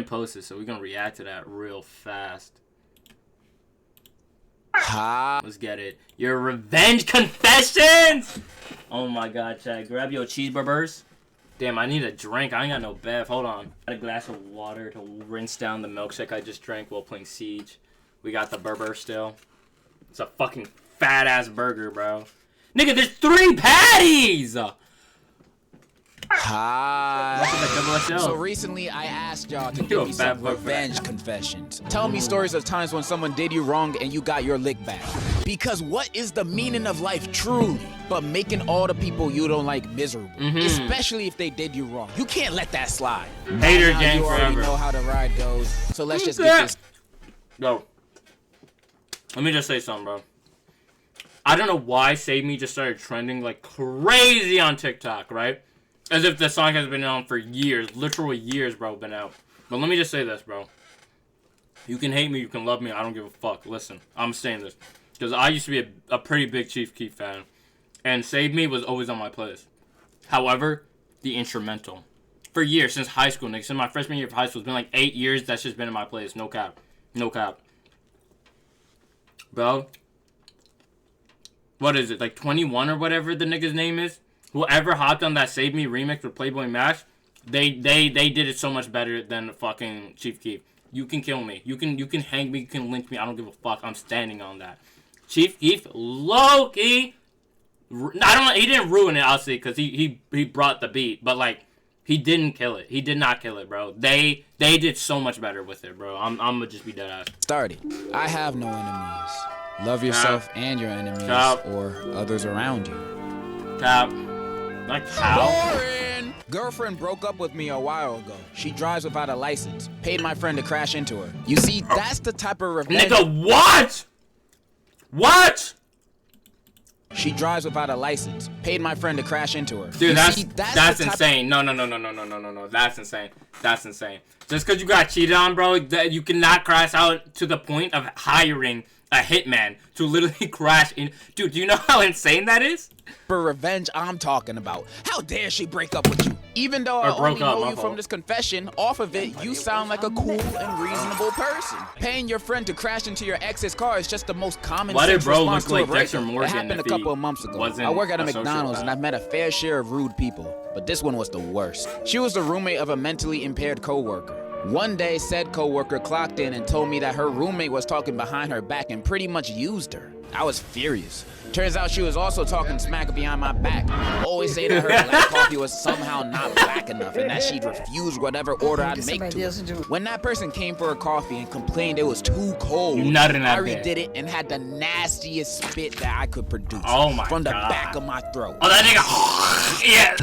didn't post it, so we're gonna react to that real fast. Let's get it. Your revenge confessions! Oh my god, chat. Grab your cheeseburgers. Damn, I need a drink. I ain't got no bev. Hold on. Got a glass of water to rinse down the milkshake I just drank while playing Siege. We got the burger still. It's a fucking fat-ass burger, bro. Nigga, there's 3 patties! Hi. So recently I asked y'all to give me some revenge confessions. Tell me stories of times when someone did you wrong and you got your lick back. Because what is the meaning of life truly but making all the people you don't like miserable? Especially if they did you wrong. You can't let that slide. Hater gang you already forever. know how the ride goes. So let's just get this. Yo. Let me just say something, bro. I don't know why Save Me just started trending like crazy on TikTok, right? As if the song has been on for years. Literal years, bro, been out. But let me just say this, bro. You can hate me, you can love me, I don't give a fuck. Listen, I'm saying this. Because I used to be a pretty big Chief Keef fan. And Save Me was always on my playlist. However, the instrumental. For years, since high school, nigga. Since my freshman year of high school. It's been like 8 years, that's just been in my playlist. No cap. No cap. Bro. What is it? Like 21 or whatever the nigga's name is? Whoever hopped on that Save Me remix with Playboy Max, they did it so much better than fucking Chief Keef. You can kill me. You can hang me. You can lynch me. I don't give a fuck. I'm standing on that. Chief Keef, low-key, I don't know. He didn't ruin it, obviously, because he brought the beat. But, like, he didn't kill it. He did not kill it, bro. They did so much better with it, bro. I'm going to just be dead ass. Started. I have no enemies. Love yourself and your enemies or others around you. Cap. Like how? Boring. Girlfriend broke up with me a while ago. She drives without a license. Paid my friend to crash into her. You see, that's the type of revenge. Nigga, what? What? She drives without a license. Paid my friend to crash into her. Dude, that's insane. No. That's insane. That's insane. Just because you got cheated on, bro, that you cannot crash out to the point of hiring a hitman to literally crash in. Dude, do you know how insane that is? For revenge, I'm talking about. How dare she break up with you? Even though I only know you from this confession, off of it, you sound like a cool and reasonable person. Paying your friend to crash into your ex's car is just the most common sense response to a breakup. It happened a couple of months ago. I work at a McDonald's and I've met a fair share of rude people, but this one was the worst. She was the roommate of a mentally impaired coworker. One day, said coworker clocked in and told me that her roommate was talking behind her back and pretty much used her. I was furious. Turns out she was also talking smack behind my back. Always say that her black coffee was somehow not black enough and that she'd refuse whatever order I'd make to her. When that person came for her coffee and complained it was too cold, I redid it and had the nastiest spit that I could produce from the back of my throat. Oh, that nigga, yeah,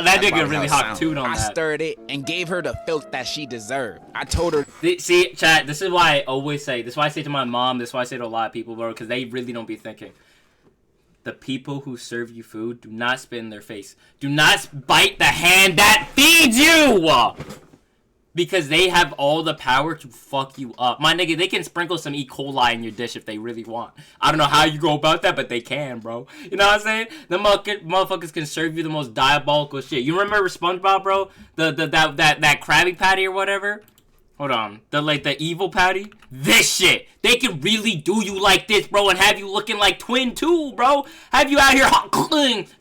that nigga really hot too on that. I stirred it and gave her the filth that she deserved. I told her. See, chat, this is why I always say, this is why I say to my mom, this is why I say to a lot of people, bro, because they really don't be thinking. The people who serve you food, do not spit in their face. Do not bite the hand that feeds you! Because they have all the power to fuck you up. My nigga, they can sprinkle some E. coli in your dish if they really want. I don't know how you go about that, but they can, bro. You know what I'm saying? The motherfuckers can serve you the most diabolical shit. You remember SpongeBob, bro? That Krabby Patty or whatever? Hold on. The evil patty? This shit. They can really do you like this, bro, and have you looking like Twin 2, bro. Have you out here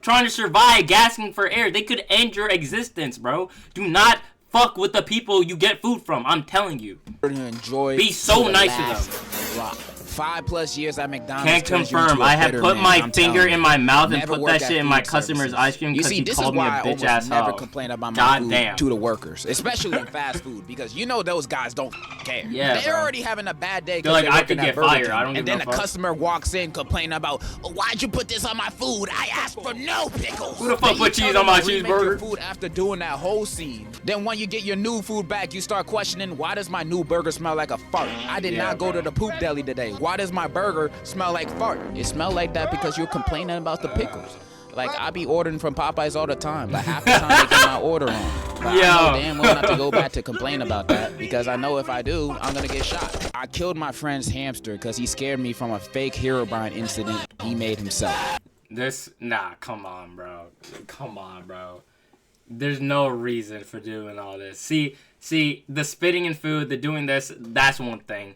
trying to survive, gasping for air. They could end your existence, bro. Do not fuck with the people you get food from. I'm telling you. Be so nice to them. 5+ years at McDonald's. Can't confirm. I have put my finger in my mouth and put that shit in my customer's ice cream because he called me a bitch ass hoe. Never complain about my food to the workers, especially in fast food, because you know those guys don't care. Yeah, they're already having a bad day. They're like, I could get fired. I don't give a fuck. And then a customer walks in complaining about, why'd you put this on my food? I asked for no pickles. Who the fuck put cheese on my cheeseburger? Food after doing that whole scene. Then when you get your new food back, you start questioning, why does my new burger smell like a fart? I did not go to the poop deli today. Why does my burger smell like fart? It smell like that because you're complaining about the pickles. Like, I be ordering from Popeyes all the time, but half the time they get my order wrong. But I know damn well not to go back to complain about that, because I know if I do, I'm gonna get shot. I killed my friend's hamster because he scared me from a fake Herobrine incident he made himself. Nah, come on, bro. Come on, bro. There's no reason for doing all this. See, the spitting in food, the doing this, that's one thing.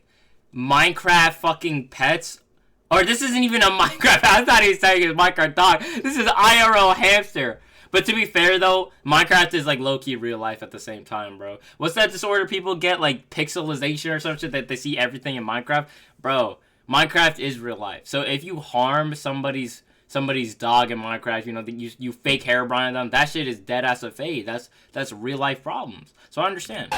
Minecraft fucking pets, or this isn't even a Minecraft. I thought he was saying it's Minecraft dog. This is IRL hamster. But to be fair though, Minecraft is like low-key real life at the same time, bro. What's that disorder people get, like pixelization or some shit, that they see everything in Minecraft? Bro, Minecraft is real life. So if you harm somebody's dog in Minecraft, you know, you fake Herobrine them, that shit is dead ass a fade. That's real life problems. So I understand.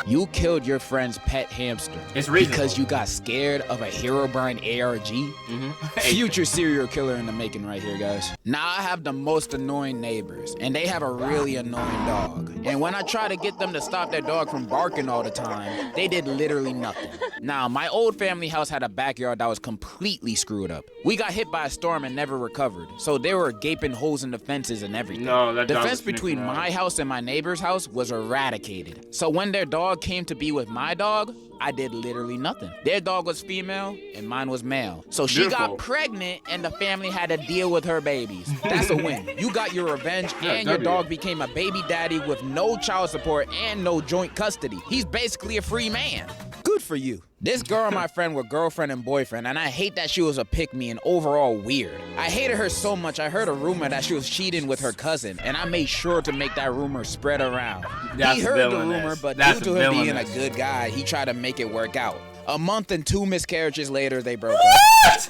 You killed your friend's pet hamster. It's reasonable. Because you got scared of a Herobrine ARG? Future serial killer in the making right here, guys. Now I have the most annoying neighbors, and they have a really annoying dog. And when I try to get them to stop their dog from barking all the time, they did literally nothing. Now, my old family house had a backyard that was completely screwed up. We got hit by a storm and never recovered, so there were gaping holes in the fences and everything. No, that the fence between my house and my neighbor's house was eradicated. So when their dog came to be with my dog, I did literally nothing. Their dog was female and mine was male. So she got pregnant and the family had to deal with her babies. That's a win. You got your revenge and your dog became a baby daddy with no child support and no joint custody. He's basically a free man. Good for you. This girl and my friend were girlfriend and boyfriend, and I hate that she was a pick-me and overall weird. I hated her so much, I heard a rumor that she was cheating with her cousin, and I made sure to make that rumor spread around. He heard the rumor, but due to him being a good guy, he tried to make it work out. A month and 2 miscarriages later, they broke up.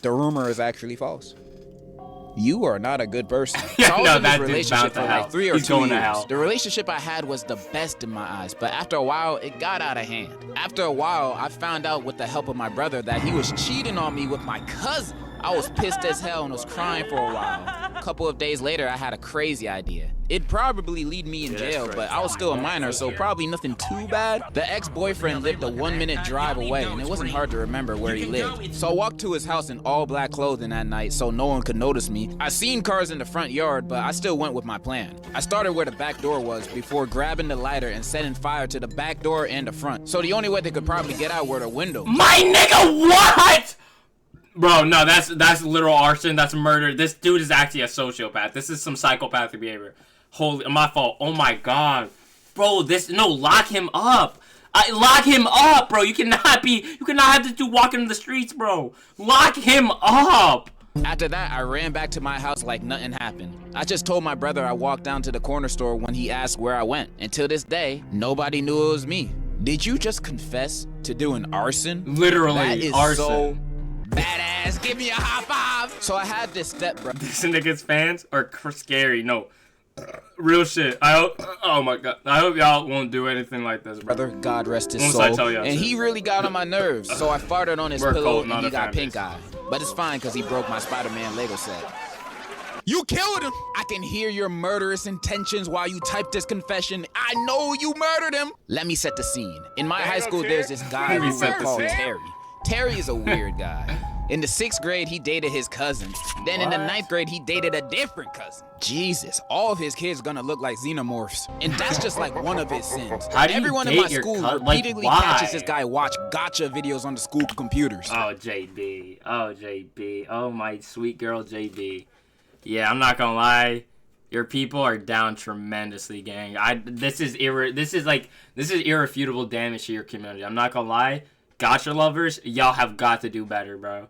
The rumor is actually false. You are not a good person. So I was in this relationship for like 3 or 2 years. The relationship I had was the best in my eyes, but after a while, it got out of hand. After a while, I found out with the help of my brother that he was cheating on me with my cousin. I was pissed as hell and was crying for a while. A couple of days later, I had a crazy idea. It'd probably lead me in jail, but I was still a minor, so probably nothing too bad. The ex-boyfriend lived a 1-minute drive away, and it wasn't hard to remember where he lived. So I walked to his house in all black clothing that night so no one could notice me. I seen cars in the front yard, but I still went with my plan. I started where the back door was before grabbing the lighter and setting fire to the back door and the front. So the only way they could probably get out were the windows. My nigga, what? Bro, no, that's literal arson. That's murder. This dude is actually a sociopath. This is some psychopathic behavior. Holy, my fault. Oh my god, bro. Lock him up. Lock him up, bro. You cannot have this dude walking in the streets, bro. Lock him up. After that, I ran back to my house like nothing happened. I just told my brother I walked down to the corner store when he asked where I went. Until this day, nobody knew it was me. Did you just confess to doing arson? Literally, that is arson. So badass. Give me a high five. So I had this stepbrother. These niggas fans are scary. No. Real shit. Oh my god. I hope y'all won't do anything like this, bro. Brother, God rest his soul. And he really got on my nerves, so I farted on his pillow and he got pink eye. But it's fine because he broke my Spider-Man Lego set. You killed him! I can hear your murderous intentions while you type this confession. I know you murdered him! Let me set the scene. In my high school, there's this guy called Terry. Terry is a weird guy. In the 6th grade, he dated his cousin. Then in the 9th grade, he dated a different cousin. Jesus, all of his kids gonna look like xenomorphs. And that's just like one of his sins. Everyone in my school repeatedly catches this guy watch gotcha videos on the school computers. Oh, JB. Oh, JB. Oh, my sweet girl, JB. Yeah, I'm not gonna lie. Your people are down tremendously, gang. This is irrefutable damage to your community. I'm not gonna lie. Gotcha lovers, y'all have got to do better, bro.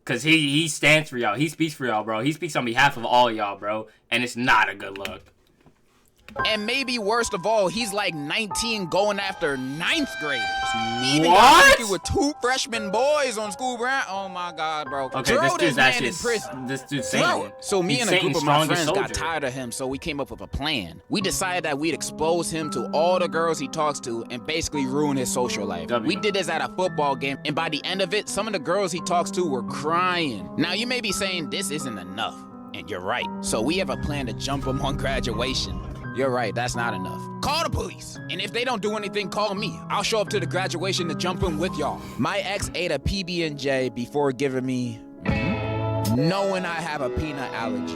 Cause he stands for y'all. He speaks for y'all, bro. He speaks on behalf of all y'all, bro. And it's not a good look. And maybe worst of all, he's like 19 going after 9th graders. Even what? With 2 freshman boys on school ground. Oh my god, bro. Okay, Throw this dude's actually in prison. This dude's Satan. So me and a group of my friends got tired of him, so we came up with a plan. We decided that we'd expose him to all the girls he talks to and basically ruin his social life. We did this at a football game, and by the end of it, some of the girls he talks to were crying. Now you may be saying this isn't enough, and you're right. So we have a plan to jump him on graduation. You're right, that's not enough. Call the police. And if they don't do anything, call me. I'll show up to the graduation to jump in with y'all. My ex ate a PB&J before giving me, knowing I have a peanut allergy.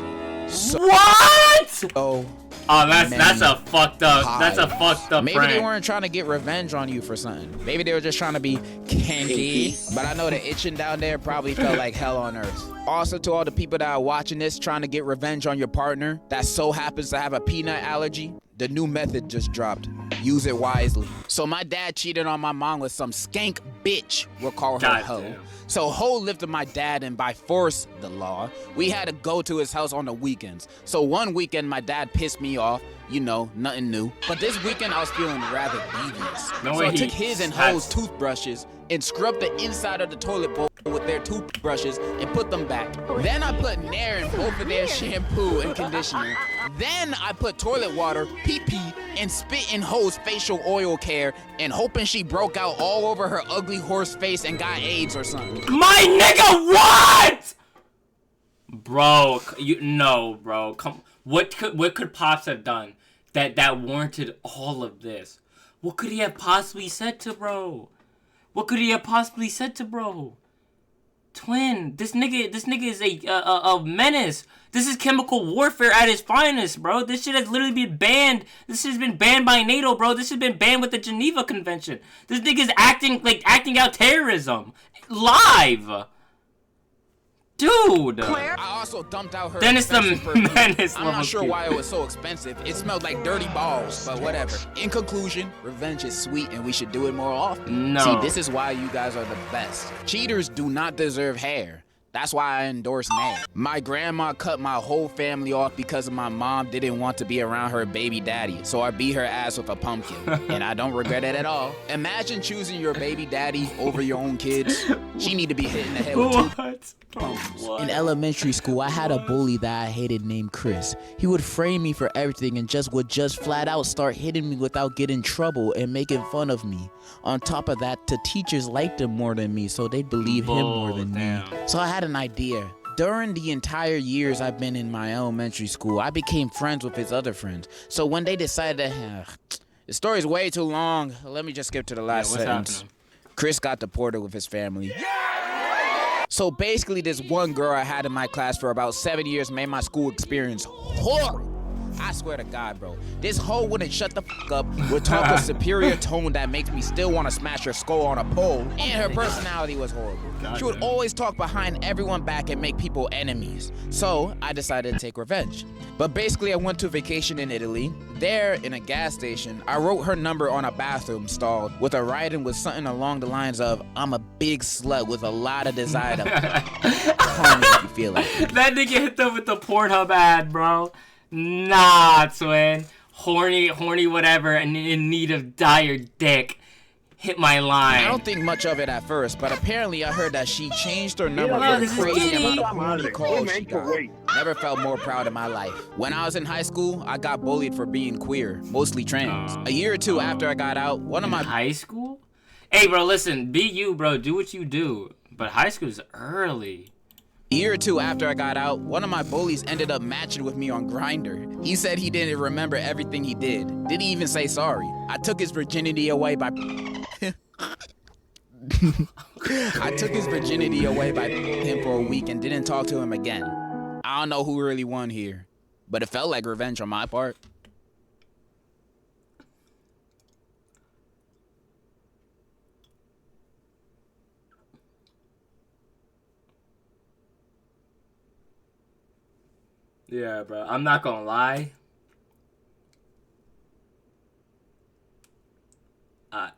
What? Oh, that's a fucked up. That's a fucked up. Maybe they weren't trying to get revenge on you for something. Maybe they were just trying to be kinky. But I know the itching down there probably felt like hell on earth. Also, to all the people that are watching this trying to get revenge on your partner that so happens to have a peanut allergy, the new method just dropped. Use it wisely. So my dad cheated on my mom with some skank bitch, we'll call her Ho. Damn. So Ho lived with my dad, and by force, the law, we had to go to his house on the weekends. So one weekend, my dad pissed me off. You know, nothing new. But this weekend, I was feeling rather devious. So I took his and Ho's toothbrushes and scrubbed the inside of the toilet bowl with their toothbrushes and put them back. Then I put Nair in both of their shampoo and conditioner. Then I put toilet water, pee-pee, and spit in Ho's facial oil care and hoping she broke out all over her ugly horse face and got AIDS or something. My nigga, what? Bro, bro. Come, what could Pops have done that warranted all of this? What could he have possibly said to bro? What could he have possibly said to bro? Twin, this nigga is a menace. This is chemical warfare at its finest, bro. This shit has literally been banned. This shit has been banned by NATO, bro. This has been banned with the Geneva Convention. This nigga's acting out terrorism live. Dude! I also dumped out her Dennis the Menace. I'm not sure why it was so expensive. It smelled like dirty balls, but whatever. In conclusion, revenge is sweet and we should do it more often. No. See, this is why you guys are the best. Cheaters do not deserve hair. That's why I endorse Nay. My grandma cut my whole family off because my mom didn't want to be around her baby daddy, so I beat her ass with a pumpkin, and I don't regret it at all. Imagine choosing your baby daddy over your own kids. She need to be hit in the head with two pumpkins. In elementary school, I had a bully that I hated named Chris. He would frame me for everything and would flat out start hitting me without getting in trouble and making fun of me. On top of that, the teachers liked him more than me, so they'd believe him more than me. So I had an idea. During the entire years I've been in my elementary school, I became friends with his other friends. So when they decided, the story's way too long, let me just skip to the last sentence. Happening? Chris got deported with his family. So basically, this one girl I had in my class for about 7 years made my school experience horrible. I swear to God, bro. This hoe wouldn't shut the fuck up, would talk a superior tone that makes me still want to smash her skull on a pole, and her personality was horrible. She would always talk behind everyone back and make people enemies. So I decided to take revenge. But basically, I went to vacation in Italy. There, in a gas station, I wrote her number on a bathroom stall with a writing with something along the lines of, "I'm a big slut with a lot of desire to call me if you feel like it." That nigga hit them with the Pornhub ad, bro. Nah, twin. Horny, whatever, and in need of dire dick. Hit my line. I don't think much of it at first, but apparently I heard that she changed her number for the crazy amount of horny calls she got. Never felt more proud in my life. When I was in high school, I got bullied for being queer, mostly trans. A year or two after I got out, one of my... High school? Hey, bro, listen. Be you, bro. Do what you do. But high school's early. A year or two after I got out, one of my bullies ended up matching with me on Grindr. He said he didn't remember everything he did. Didn't even say sorry. I took his virginity away by... I took his virginity away by him for a week and didn't talk to him again. I don't know who really won here, but it felt like revenge on my part. Yeah, bro. I'm not gonna lie. I'm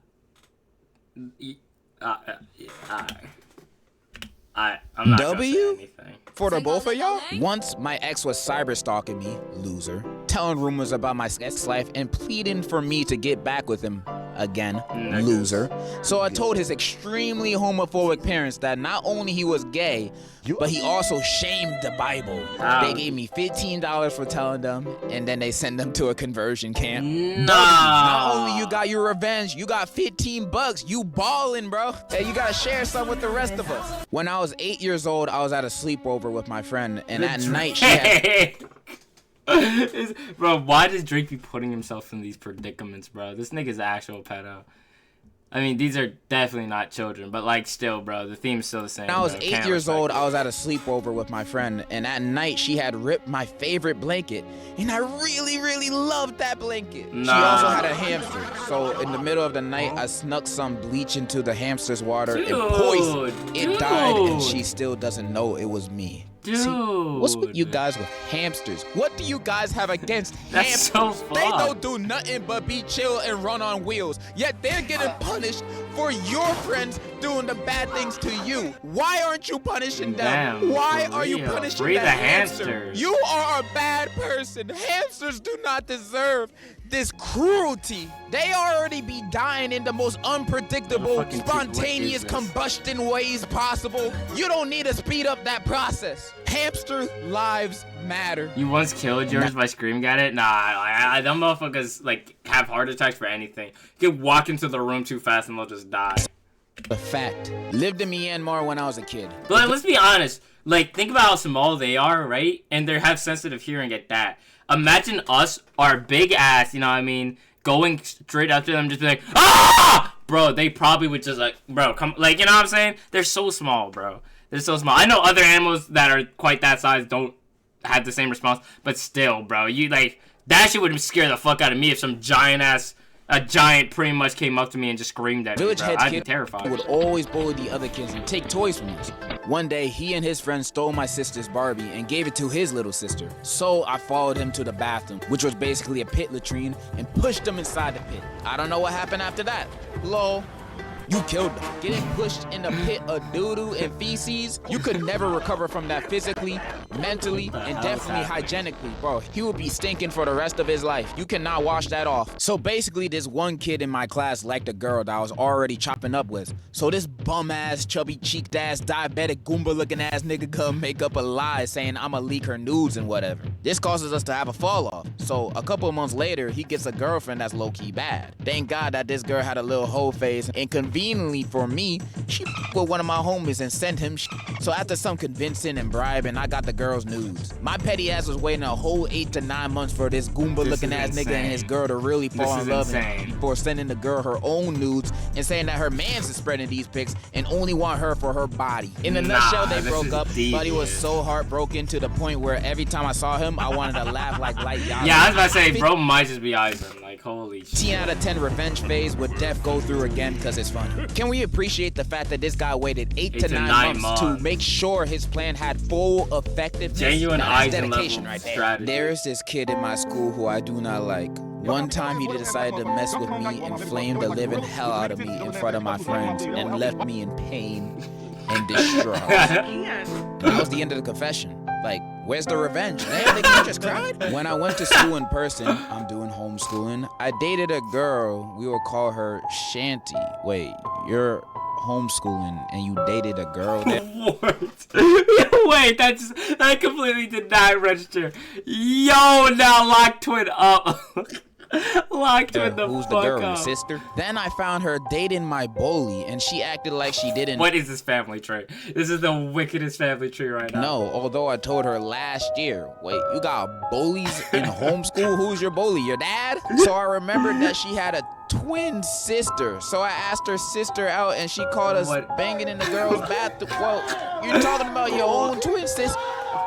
not gonna say anything. For the both of y'all? Once, my ex was cyber stalking me, loser, telling rumors about my ex-life and pleading for me to get back with him again, loser. So I told his extremely homophobic parents that not only he was gay, but he also shamed the Bible. They gave me $15 for telling them, and then they sent them to a conversion camp. Not only you got your revenge, you got $15. You ballin', bro. Hey, you gotta share some with the rest of us. When I was 8 years old, I was at a sleepover with my friend, and at night she had... Bro, why does Drake be putting himself in these predicaments, bro? This nigga's actual pedo. I mean, these are definitely not children, but like still, bro, the theme's still the same. When I was bro. 8 years old, I was at a sleepover with my friend, and at night she had ripped my favorite blanket, and I really, really loved that blanket. She also had a hamster, so in the middle of the night, I snuck some bleach into the hamster's water and poisoned. It died, and she still doesn't know it was me. Dude. See, what's with you guys with hamsters? What do you guys have against hamsters? So fun. They don't do nothing but be chill and run on wheels, yet they're getting punished for your friends doing the bad things to you. Why aren't you punishing them? Damn, Why are you punishing Free the the hamster? hamsters. You are a bad person. Hamsters do not deserve this cruelty. They already be dying in the most unpredictable, spontaneous combustion ways possible. You don't need to speed up that process. Hamster lives matter. You once killed yours by screaming at it? Nah, them motherfuckers like have heart attacks for anything. You can walk into the room too fast and they'll just die. A fact. Lived in Myanmar when I was a kid. But like, let's be honest. Like, think about how small they are, right? And they have sensitive hearing at that. Imagine us, our big ass, you know what I mean, going straight up to them, just be like, ah! Bro, they probably would just like, bro, come, like, you know what I'm saying? They're so small, bro. They're so small. I know other animals that are quite that size don't have the same response, but still, bro, you like, that shit would scare the fuck out of me if some a giant pretty much came up to me and just screamed at me, bro. I'd be terrified. Would always bully the other kids and take toys from us. One day, he and his friend stole my sister's Barbie and gave it to his little sister. So I followed him to the bathroom, which was basically a pit latrine, and pushed him inside the pit. I don't know what happened after that. Lol. You killed them. Getting pushed in a pit of doo-doo and feces, you could never recover from that physically, mentally, and definitely hygienically, bro. He would be stinking for the rest of his life. You cannot wash that off. So basically, this one kid in my class liked a girl that I was already chopping up with. So this bum-ass, chubby-cheeked ass, diabetic, Goomba-looking ass nigga come make up a lie saying I'ma leak her nudes and whatever. This causes us to have a fall-off. So a couple of months later, he gets a girlfriend that's low-key bad. Thank God that this girl had a little hoe face, and conveniently for me, she with one of my homies and sent him So after some convincing and bribing, I got the girl's nudes. My petty ass was waiting a whole 8 to 9 months for this Goomba-looking ass nigga and his girl to really fall in love before sending the girl her own nudes and saying that her man's is spreading these pics and only want her for her body. In a nutshell, they broke up, but he was so heartbroken to the point where every time I saw him, I wanted to laugh like light y'all. Yeah, I was about to say, bro might just be Ivan. Like, holy shit. 10 out of 10 revenge phase would def go through again because it's fun. Can we appreciate the fact that this guy waited 8 to 9 months to make sure his plan had full effectiveness? Genuine dedication right there. Strategy. There's this kid in my school who I do not like. One time he decided to mess with me and flamed the living hell out of me in front of my friends and left me in pain and distraught. That was the end of the confession. Like, where's the revenge? Damn, they just cried. When I went to school in person, I'm doing homeschooling, I dated a girl, we will call her Shanty. Wait, you're homeschooling and you dated a girl? What? Wait, that completely did not register. Yo, now lock twin up. Locked her the who's fuck the girl, up. Your sister? Then I found her dating my bully, and she acted like she didn't. What is this family tree? This is the wickedest family tree right now. No, although I told her last year. Wait, you got bullies in homeschool? Who's your bully? Your dad? So I remembered that she had a twin sister. So I asked her sister out, and she called us banging in the girls' bathroom. Well, you're talking about your own twin sister.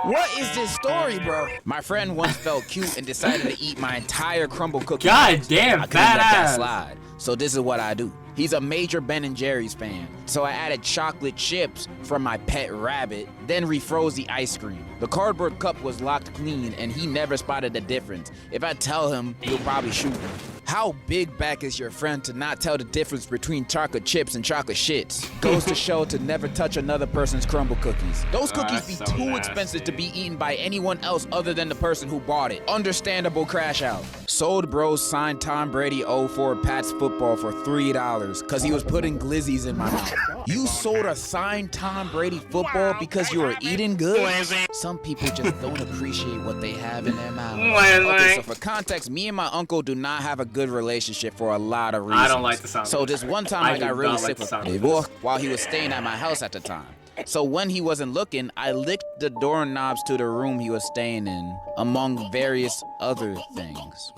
What is this story, bro? My friend once felt cute and decided to eat my entire crumble cookie. God damn, I couldn't let that badass. slide. So this is what I do. He's a major Ben & Jerry's fan. So I added chocolate chips from my pet rabbit, then refroze the ice cream. The cardboard cup was locked clean and he never spotted the difference. If I tell him, he'll probably shoot me. How big back is your friend to not tell the difference between chocolate chips and chocolate shits? Goes to show to never touch another person's crumble cookies. Those cookies be too expensive to be eaten by anyone else other than the person who bought it. Understandable crash out. Sold Bros signed Tom Brady 04 Pats football for $3 because he was putting glizzies in my mouth. You sold a signed Tom Brady football because you were eating good? Some people just don't appreciate what they have in their mouth. Okay, so for context, me and my uncle do not have a good relationship for a lot of reasons. I don't like the sound. So this one time I got really sick with him while he was staying at my house at the time. So when he wasn't looking, I licked the doorknobs to the room he was staying in, among various other things.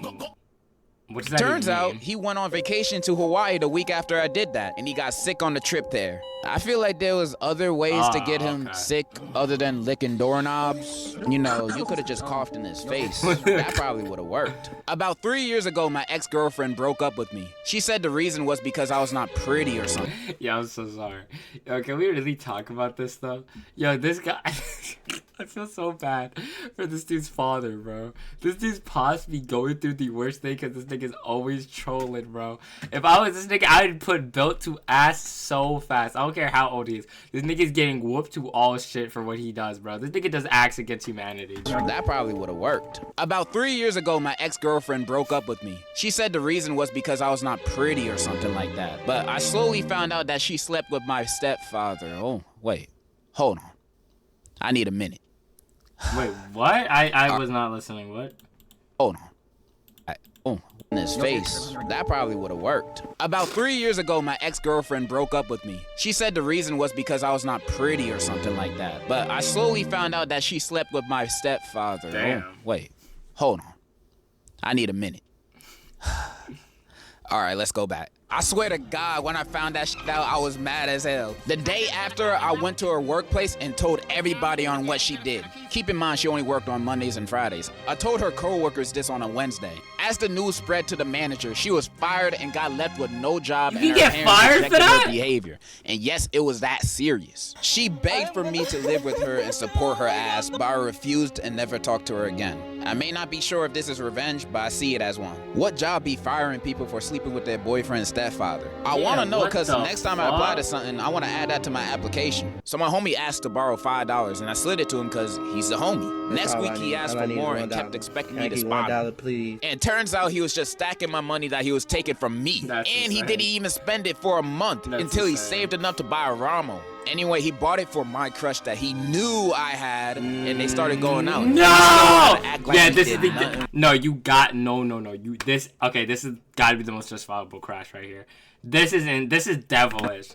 What does that Turns even out mean? he went on vacation to Hawaii the week after I did that, and he got sick on the trip there. I feel like there was other ways to get him sick other than licking doorknobs. You know, you could have just coughed in his face. That probably would have worked. About 3 years ago, my ex-girlfriend broke up with me. She said the reason was because I was not pretty or something. Yeah, I'm so sorry. Yo, can we really talk about this stuff? Yo, this guy... I feel so bad for this dude's father, bro. This dude's possibly going through the worst thing because this nigga's always trolling, bro. If I was this nigga, I would put belt to ass so fast. I don't care how old he is. This nigga's getting whooped to all shit for what he does, bro. This nigga does acts against humanity. That probably would have worked. About 3 years ago, my ex-girlfriend broke up with me. She said the reason was because I was not pretty or something like that. But I slowly found out that she slept with my stepfather. Oh, wait. Hold on. I need a minute. Wait, what? I was not listening. What? Hold on. In his face. That probably would have worked. About 3 years ago, my ex-girlfriend broke up with me. She said the reason was because I was not pretty or something like that. But I slowly found out that she slept with my stepfather. Damn. Oh, wait. Hold on. I need a minute. All right, let's go back. I swear to God, when I found that shit out, I was mad as hell. The day after, I went to her workplace and told everybody on what she did. Keep in mind, she only worked on Mondays and Fridays. I told her coworkers this on a Wednesday. As the news spread to the manager, she was fired and got left with no job. You can get fired for that? Her behavior. And yes, it was that serious. She begged for me to live with her and support her ass, but I refused and never talked to her again. I may not be sure if this is revenge, but I see it as one. What job be firing people for sleeping with their boyfriend's stepfather? I want to know because next time I apply to something, I want to add that to my application. So my homie asked to borrow $5 and I slid it to him because he's a homie. Next week he asked for more and kept expecting me to spot him. Please. And turns out he was just stacking my money that he was taking from me. That's and he insane. didn't even spend it for a month until he saved enough to buy a Ramo. Anyway, he bought it for my crush that he knew I had, and they started going out. No! Like Yeah, this is the... No, you got... No. You... This... Okay, this has got to be the most justifiable crash right here. This is devilish.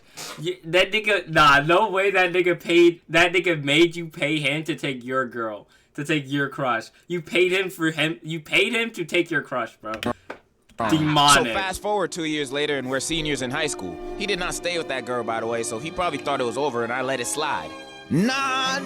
That nigga... Nah, no way that nigga paid... That nigga made you pay him to take your girl. To take your crush. You paid him for him... You paid him to take your crush, bro. Demonic. So fast forward 2 years later and we're seniors in high school. He did not stay with that girl, by the way, so he probably thought it was over and I let it slide. Nah.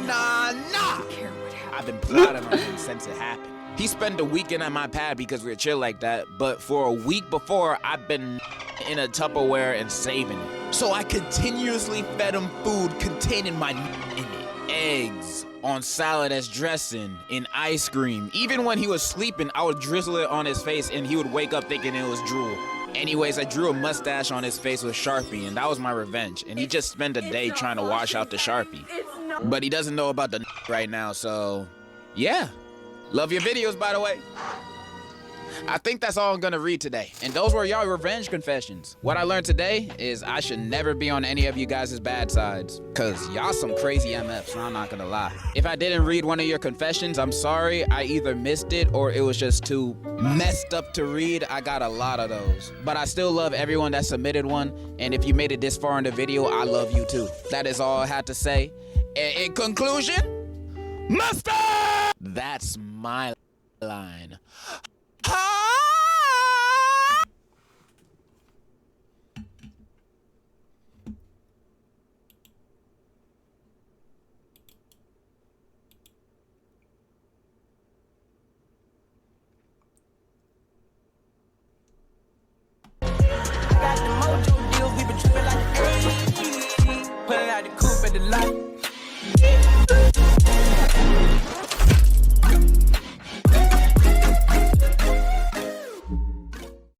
I've been plotting on him since it happened. He spent the weekend at my pad because we were chill like that, but for a week before, I've been in a Tupperware and saving it. So I continuously fed him food containing my in it. Eggs, on salad as dressing, in ice cream. Even when he was sleeping, I would drizzle it on his face and he would wake up thinking it was drool. Anyways, I drew a mustache on his face with Sharpie and that was my revenge. And he just spent a day trying to wash out the Sharpie. But he doesn't know about the right now, so yeah. Love your videos, by the way. I think that's all I'm gonna read today. And those were y'all revenge confessions. What I learned today is I should never be on any of you guys' bad sides. Cause y'all some crazy MFs, I'm not gonna lie. If I didn't read one of your confessions, I'm sorry. I either missed it or it was just too messed up to read. I got a lot of those. But I still love everyone that submitted one. And if you made it this far in the video, I love you too. That is all I had to say. In conclusion, mustard! That's my line.